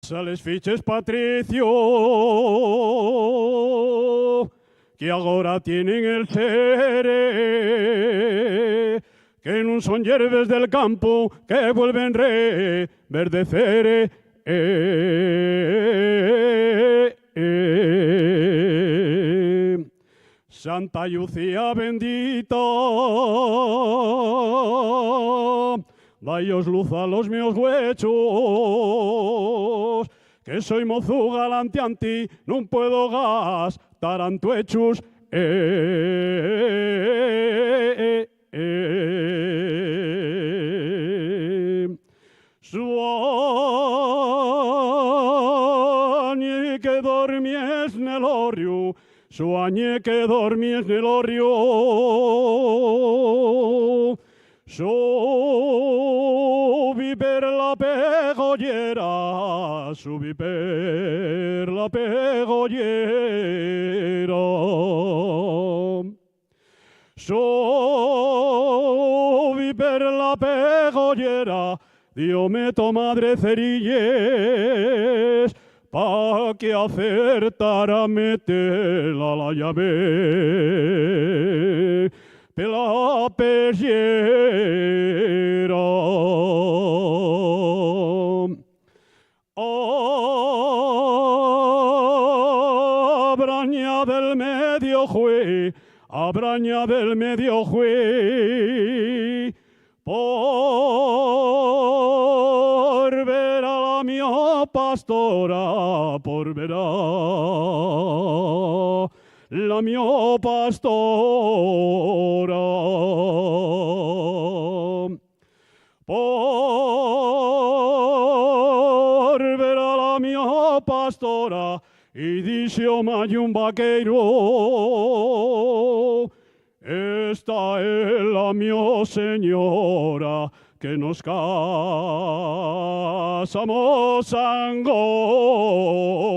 Sales fiches Patricio, que agora tienen el sere, que non son hierbes del campo que vuelven reverdecer. Santa Lucía bendita, daios luz a los meus huechos, que soy mozu galanteanti, non puedo gastar antuechos. Sueñe que dormies nel orio, sueñe que dormies nel orio. Subí per la pegollera, subí per la pegollera. Subí per la pegollera, Dios me madre cerilles, pa que acertara meterla la llave pela pellera. Abraña del medio jue, abraña del medio jue, por ver a la mia pastora, por ver a la mia pastora. Por ver a la mia pastora, y dice un vaqueiro, esta es la mia señora, que nos casamos angora.